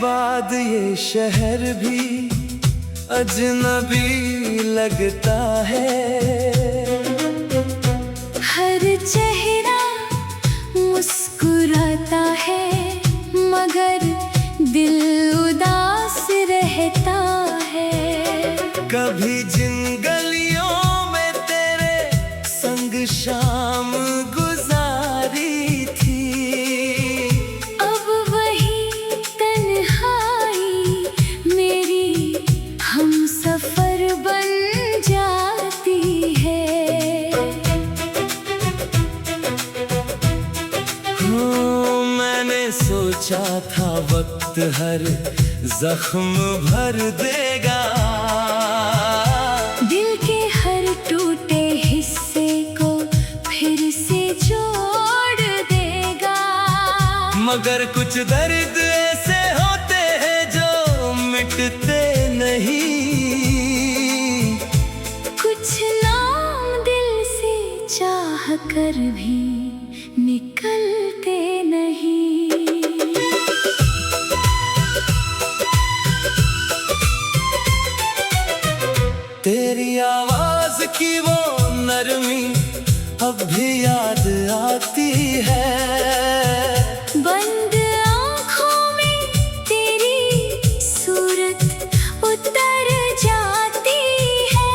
बाद ये शहर भी अजनबी लगता है। हर चेहरा मुस्कुराता है मगर दिल उदास रहता है। कभी जिन गलियों में तेरे संग शाम गुजारी थी, अब वही तन्हाई मेरी हमसफर बन जाती है। मैंने सोचा था वक्त हर जख्म भर देगा, दिल के हर टूटे हिस्से को फिर से जोड़ देगा। मगर कुछ दर्द ऐसे होते हैं जो मिटते नहीं। कुछ नाम दिल से चाह कर भी निकलते नहीं। तेरी आवाज की वो नरमी अब भी याद आती है। बंद आँखों में तेरी सूरत उतर जाती है।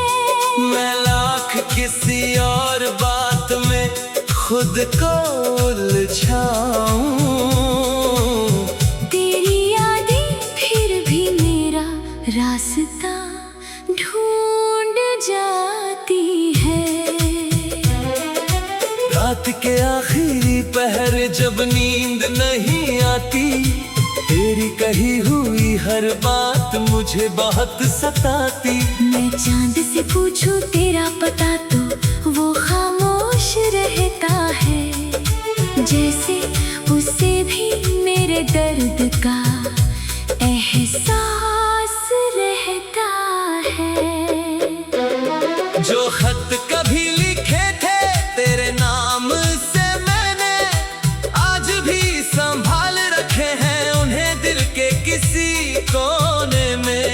मैं लाख किसी और बात में खुद को उलझाऊं, तेरी यादें फिर भी मेरा रास्ता ढूंढ जाती है। रात के आखिरी पहर जब नींद नहीं आती, तेरी कही हुई हर बात मुझे बहुत सताती। मैं चांद से पूछूं तेरा पता तो वो खामोश रहता है, जैसे उसे भी मेरे दर्द का एहसास रहता है। जो खत कभी लिखे थे तेरे नाम से मैंने आज भी संभाल रखे हैं उन्हें दिल के किसी कोने में।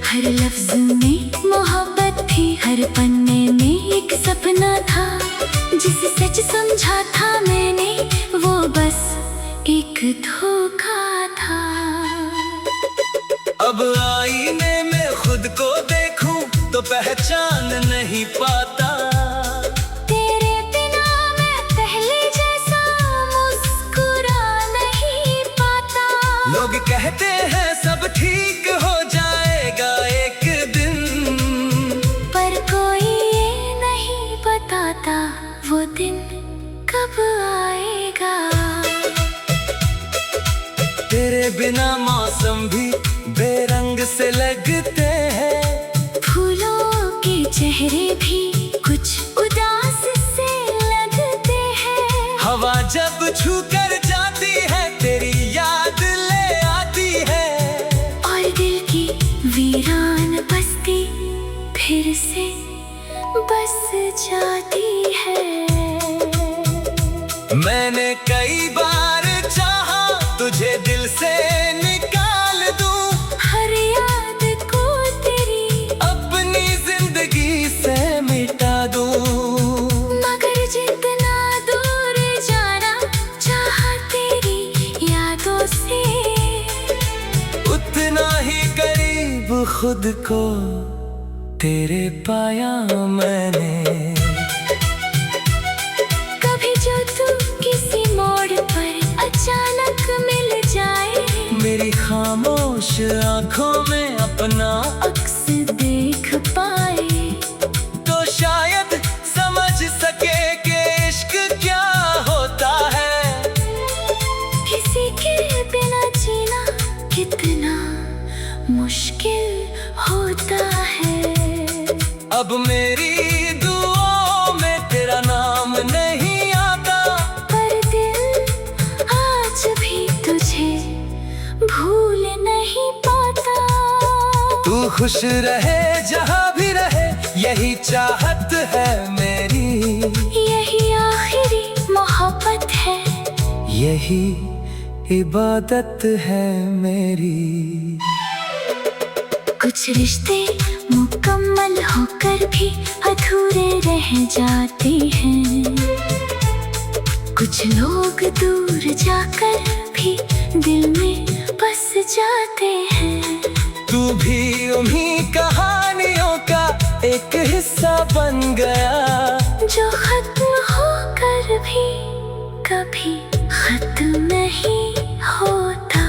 हर लफ्ज में मोहब्बत थी, हर पन्ने में एक सपना था, जिसे सच समझा था मैंने वो बस एक धोखा था। अब आईने में खुद को देखूं तो पहचान नहीं पाता, तेरे बिना मैं पहले जैसा मुस्कुरा नहीं पाता। लोग कहते हैं सब ठीक हो जाएगा एक दिन, पर कोई ये नहीं बताता वो दिन कब आएगा। तेरे बिना मौसम भी बेरंग से लगते हैं, फूलों के चेहरे भी कुछ उदास से लगते हैं। हवा जब छू कर जाती है तेरी याद ले आती है, और दिल की वीरान बस्ती फिर से बस जाती है। मैंने कई बार चाहा तुझे दिल से निकाल दूं, हर याद को तेरी अपनी जिंदगी से मिटा दूं। मगर जितना दूर जाना चाहा तेरी यादों से, उतना ही करीब खुद को तेरे पाया मैंने। कभी जो तू किसी मोड़ पर अचानक मिल जाए, मेरी खामोश आंखों में अपना अक्स देख पाए, तो शायद समझ सके कि इश्क क्या होता है। किसी के बिना जीना कितना मुश्किल होता है। अब मेरी दुआओं में तेरा नाम नहीं आता, पर दिल आज भी तुझे भूल नहीं पाता। तू खुश रहे जहाँ भी रहे यही चाहत है मेरी, यही आखिरी मोहब्बत है, यही इबादत है मेरी। कुछ रिश्ते मुकम्मल होकर भी अधूरे रह जाते हैं, कुछ लोग दूर जाकर भी दिल में बस जाते हैं। तू भी उन्हीं कहानियों का एक हिस्सा बन गया, जो खत्म होकर भी कभी खत्म नहीं होता।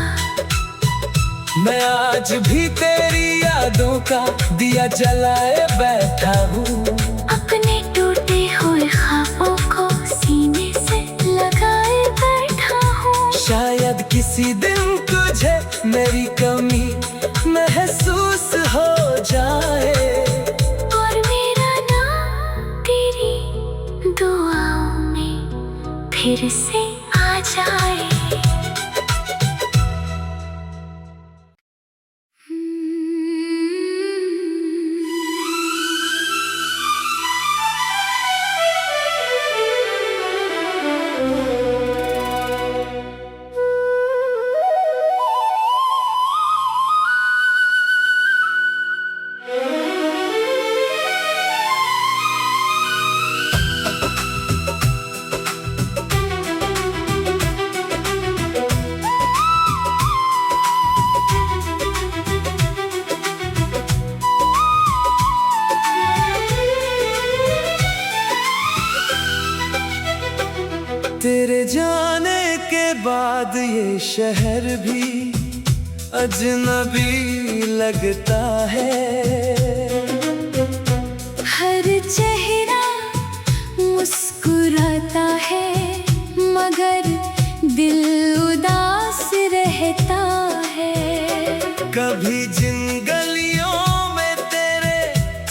मैं आज भी तेरी यादों का दिया जलाए बैठा हूँ, अपने टूटे हुए ख्वाबों को सीने से लगाए बैठा हूँ। शायद किसी दिन तुझे मेरी कमी महसूस हो जाए, और मेरा नाम तेरी दुआओं में फिर से आ जाए। तेरे जाने के बाद ये शहर भी अजनबी लगता है। हर चेहरा मुस्कुराता है, मगर दिल उदास रहता है। कभी जिन गलियों में तेरे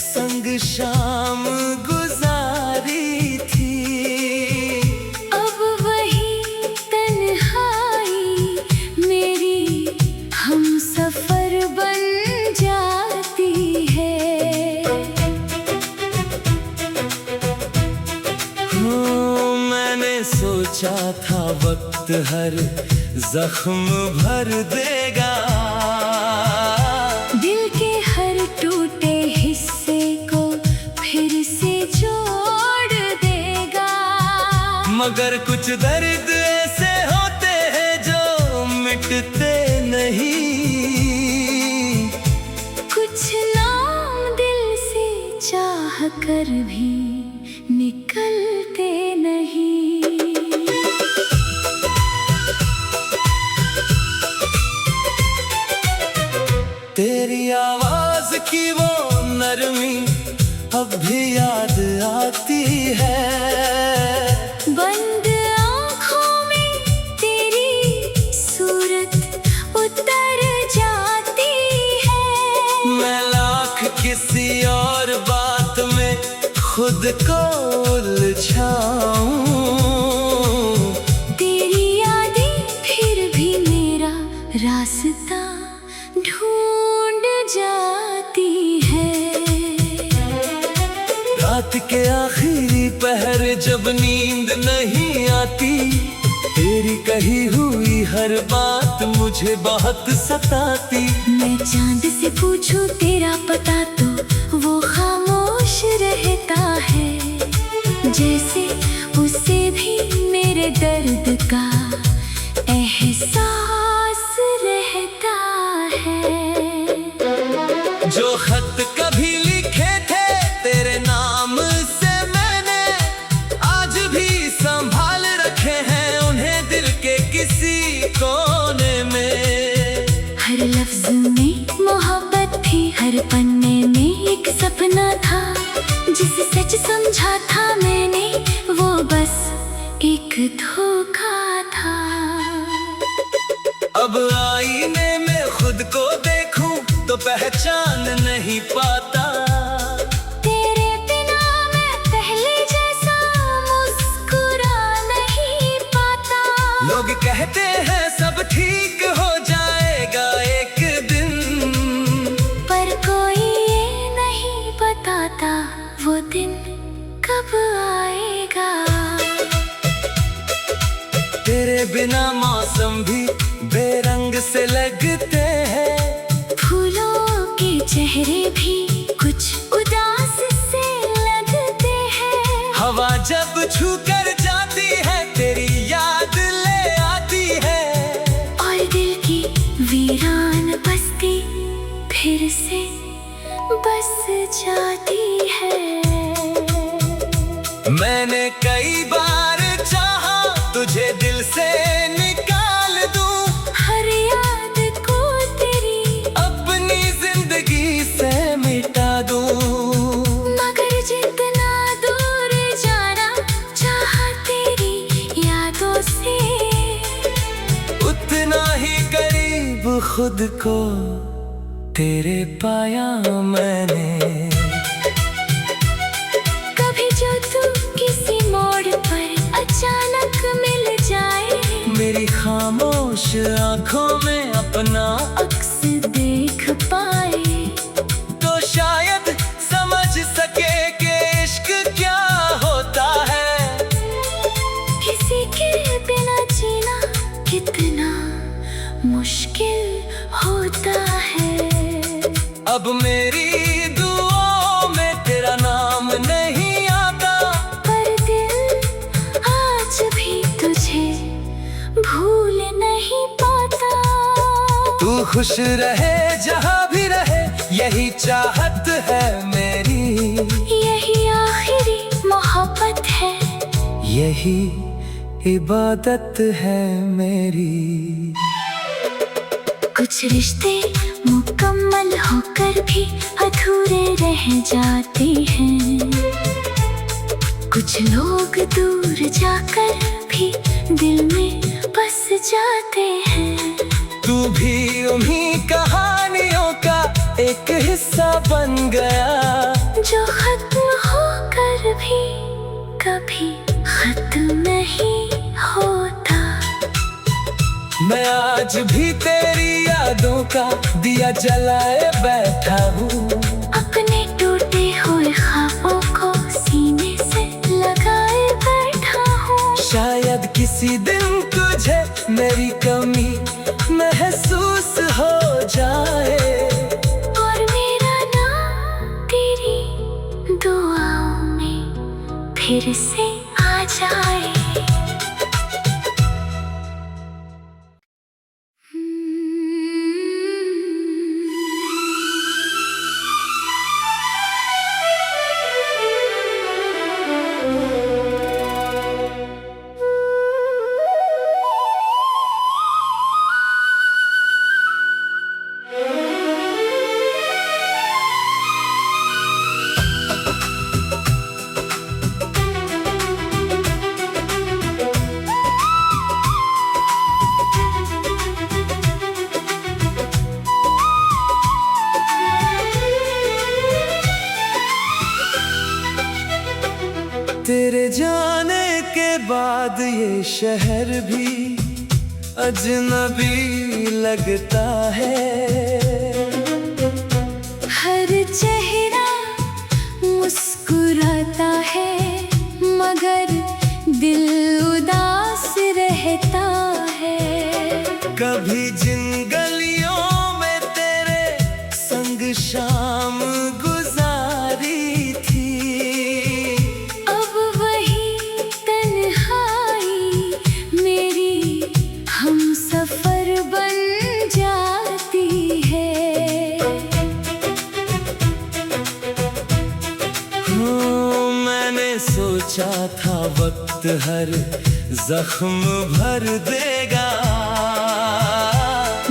संग शाम गुजारी थी, अब वही तन्हाई मेरी हम सफर बन जाती है। मैंने सोचा था वक्त हर जख्म भर देगा, दिल के हर टूटे हिस्से को फिर से जोड़ देगा। मगर कुछ दर्द ऐसे होते हैं जो मिटते नहीं, कुछ नाम दिल से चाह कर भी निकलते नहीं। तेरी आवाज की वो नरमी अब भी याद आती है। बंद आँखों में तेरी सूरत उतर जाती है। मैं लाख किसी और बात में खुद को उलझाऊं, तेरी यादें फिर भी मेरा रास्ता ढूंढ जाती है। रात के आखिरी पहर जब नींद नहीं आती, तेरी कही हुई हर बात मुझे बहुत सताती। मैं चांद से पूछूं तेरा पता तो वो खामोश रहता है, जैसे उसे भी मेरे दर्द का एहसास रहता है। जो खत कभी लिखे थे तेरे नाम से मैंने, आज भी संभाल रखे हैं उन्हें दिल के किसी कोने में। हर लफ्ज में मोहब्बत थी, हर पन्ने में एक सपना था, जिसे सच समझा था मैंने वो बस एक धोखा था। अब आईने में खुद को देखूं तो पहचान नहीं पाता, तेरे बिना मैं पहले जैसा मुस्कुरा नहीं पाता। लोग कहते हैं सब ठीक हो जाएगा एक दिन, पर कोई ये नहीं बताता वो दिन कब आएगा। तेरे बिना मौसम भी बेरंग से लगते हैं। फूलों के चेहरे भी कुछ उदास से लगते हैं। हवा जब छू कर जाती है तेरी याद ले आती है। और दिल की वीरान बस्ती फिर से बस जाती है। मैंने कई बार चाहा तुझे दिल से निकाल दूं, हर याद को तेरी अपनी जिंदगी से मिटा दूं। मगर जितना दूर जाना चाहा तेरी यादों से, उतना ही करीब खुद को तेरे पाया मैंने। कभी जो तू किसी मोड़ पर अचानक मिल जाए, मेरी खामोश आंखों में अपना अक्स देख पाए, तो शायद समझ सके कि इश्क क्या होता है। किसी के बिना जीना कितना मुश्किल होता है। अब मेरी दुआओं में तेरा नाम नहीं आता, पर दिल आज भी तुझे भूल नहीं पाता। तू खुश रहे जहाँ भी रहे, यही चाहत है मेरी। यही आखिरी मोहब्बत है, यही इबादत है मेरी। कुछ रिश्ते मुकम्मल होकर भी अधूरे रह जाते हैं। कुछ लोग दूर जाकर भी दिल में बस जाते हैं। तू भी उन्हीं कहानियों का एक हिस्सा बन गया, जो खत्म होकर भी कभी खत्म नहीं होता। मैं आज भी तेरी यादों का दिया जलाए बैठा हूँ। अपने टूटे हुए ख्वाबों को सीने से लगाए बैठा हूँ। शायद किसी दिन तुझे मेरी कमी महसूस हो जाए, और मेरा नाम तेरी दुआओं में फिर से आ जाए। तेरे जाने के बाद ये शहर भी अजनबी लगता है। हर चेहरा मुस्कुराता है, मगर दिल उदास रहता है। कभी जिन गलियों में तेरे संग शाम गुजारी थी, अब वही तन्हाई मेरी हम सफर बन जाती है। मैंने सोचा था वक्त हर जख्म भर देगा,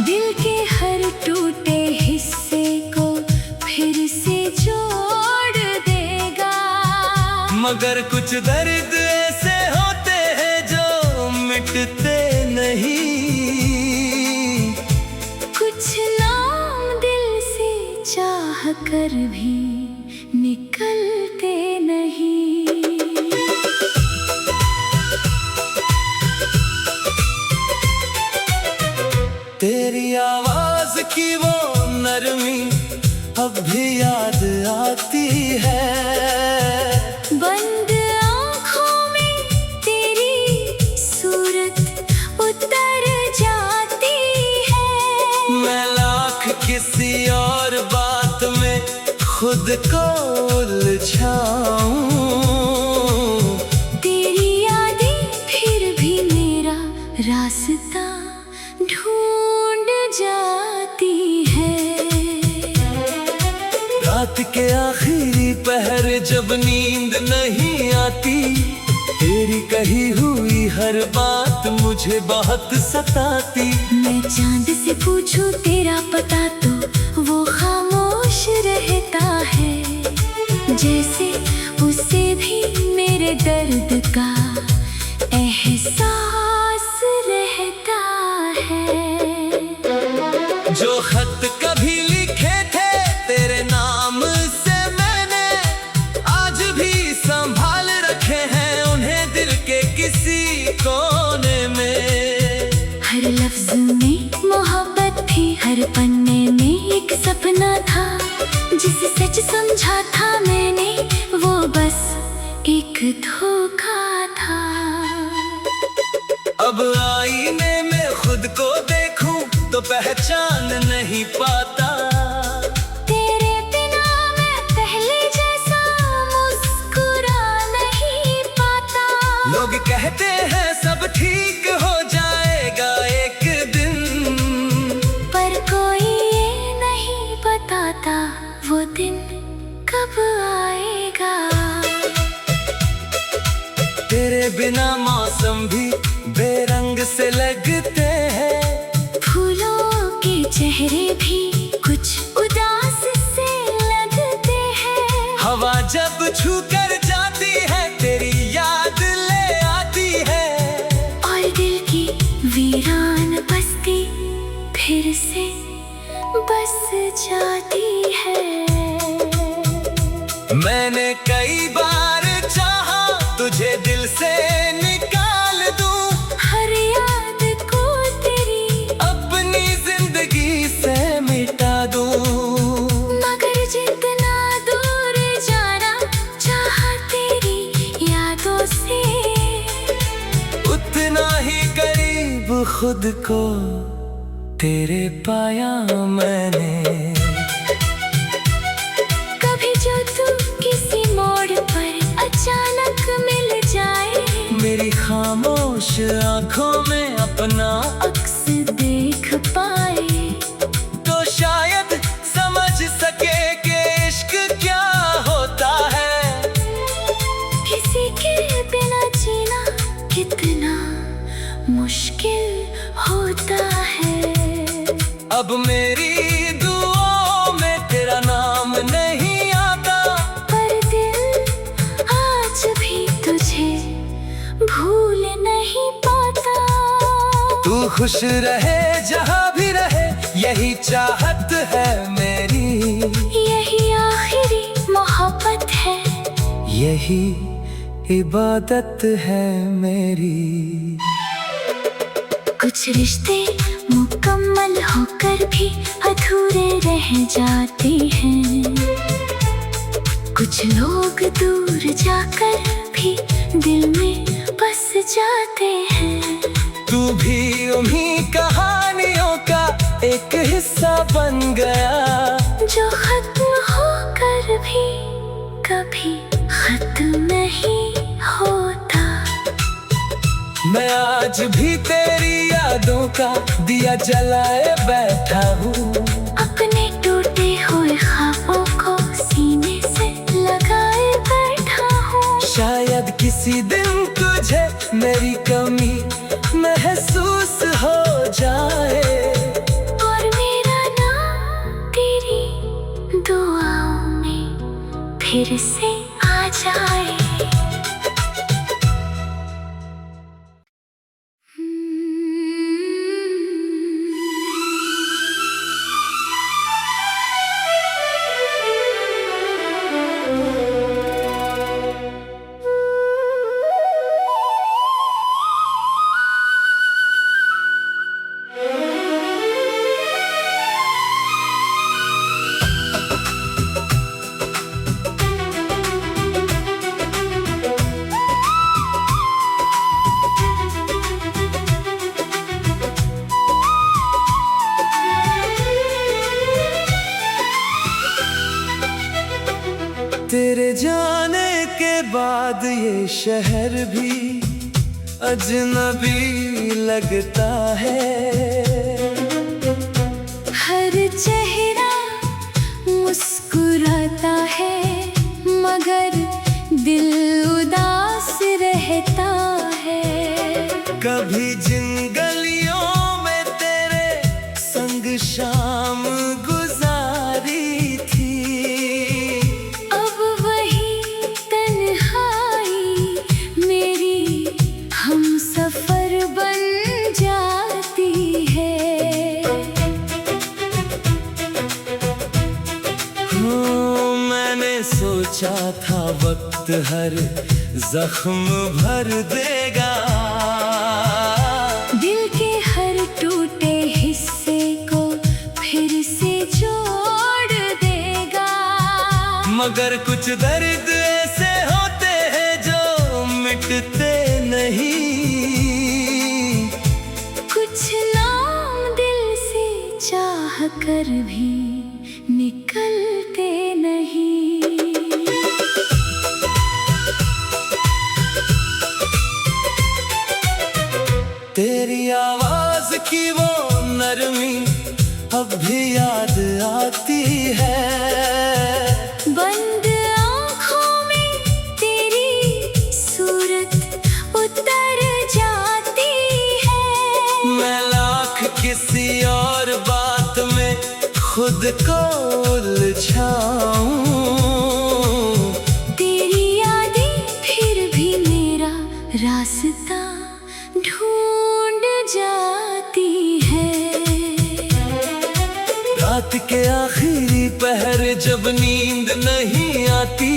दिल के हर टूटे हिस्से को फिर से जोड़ देगा। मगर कुछ दर्द ऐसे होते हैं जो मिटते नहीं। कुछ नाम दिल से चाह कर भी निकलते नहीं। तेरी आवाज की वो नरमी अब भी याद आती है। बंद आँखों में तेरी सूरत खुद को उलझाऊं। तेरी यादें फिर भी मेरा रास्ता ढूंढ जाती है। रात के आखिरी पहर जब नींद नहीं आती, तेरी कही हुई हर बात मुझे बहुत सताती। मैं चांद से पूछूं तेरा पता तो वो खामोश रहता है, जैसे उसे भी मेरे दर्द का एहसास रहता है। जो खत कभी लिखे थे तेरे नाम से मैंने, आज भी संभाल रखे हैं उन्हें दिल के किसी कोने में। हर लफ्ज में मोहब्बत थी, हर पन्ने में एक सपना था, जिसे सच समझा था मैंने वो बस एक धोखा था। अब आईने में खुद को देखूं तो पहचान नहीं पाता। तेरे बिना मैं पहले जैसा मुस्कुरा नहीं पाता। लोग कहते हैं सब ठीक हो जाएगा एक दिन, पर कोई ये नहीं बताता वो दिन कब आएगा। तेरे बिना मौसम भी बेरंग से लगते हैं, फूलों के चेहरे भी कुछ उदास से लगते हैं। हवा जब छू कर जाती है तेरी याद ले आती है, और दिल की वीरान बस्ती फिर से बस जाती है। मैंने कई बार चाहा तुझे दिल से निकाल दूं, हर याद को तेरी अपनी जिंदगी से मिटा दूं। मगर जितना दूर जाना चाहा तेरी यादों से, उतना ही करीब खुद को तेरे पाया मैंने। कभी जो तू किसी मोड़ पर अचानक मिल जाए, मेरी खामोश आंखों में अपना अक्स देख पाए, तो शायद समझ सके कि इश्क क्या होता है। किसी के बिना जीना कितना मुश्किल होता है। अब मेरी दुआओं में तेरा नाम नहीं आता, पर दिल आज भी तुझे भूल नहीं पाता। तू खुश रहे जहाँ भी रहे यही चाहत है मेरी, यही आखिरी मोहब्बत है, यही इबादत है मेरी। कुछ रिश्ते मुकम्मल होकर भी अधूरे रह जाते हैं, कुछ लोग दूर जाकर भी दिल में बस जाते हैं। तू भी उन्हीं कहानियों का एक हिस्सा बन गया, जो खत्म होकर भी कभी खत्म नहीं होता। मैं आज भी तेरी यादों का दिया जलाए बैठा हूँ, अपने टूटे हुए ख्वाबों को सीने से लगाए बैठा हूँ। शायद किसी दिन तुझे मेरी कमी महसूस हो जाए, और मेरा नाम तेरी दुआओं में फिर से आ जाए। तेरे जाने के बाद ये शहर भी अजनबी लगता है। हर चेहरा मुस्कुराता है मगर दिल उदास रहता है। कभी जिन गलियों में तेरे संग शाम गुजारी थी, अब वही तन्हाई मेरी हम सफर बन जाती है। मैंने सोचा था वक्त हर जख्म भर देगा, दिल के हर टूटे हिस्से को फिर से जोड़ देगा। मगर कुछ दर्द ऐसे होते हैं जो मिटते नहीं। कुछ नाम दिल से चाह कर भी निकलते नहीं। तेरी आवाज की वो नरमी अब भी याद आती है। बंद आँखों में तेरी सूरत उतर जाती है। मैं लाख किसी और बात में खुद को उलझाऊं, तेरी यादें फिर भी मेरा रास्ता ढूंढ जाती है। रात के आखिरी पहर जब नींद नहीं आती,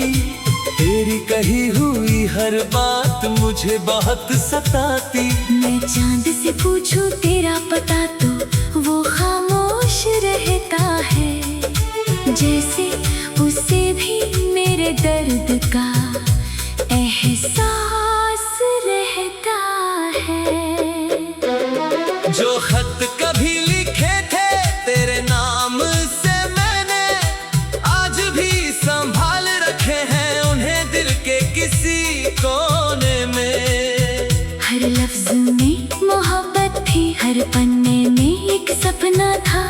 तेरी कही हुई हर बात मुझे बहुत सताती। मैं चांद से पूछूं तेरा पता तो वो खामोश रहता है, जैसे उसे भी मेरे दर्द का एहसास रहता है। जो खत कभी लिखे थे तेरे नाम से मैंने, आज भी संभाल रखे हैं उन्हें दिल के किसी कोने में। हर लफ्ज में मोहब्बत थी, हर पन्ने में एक सपना था।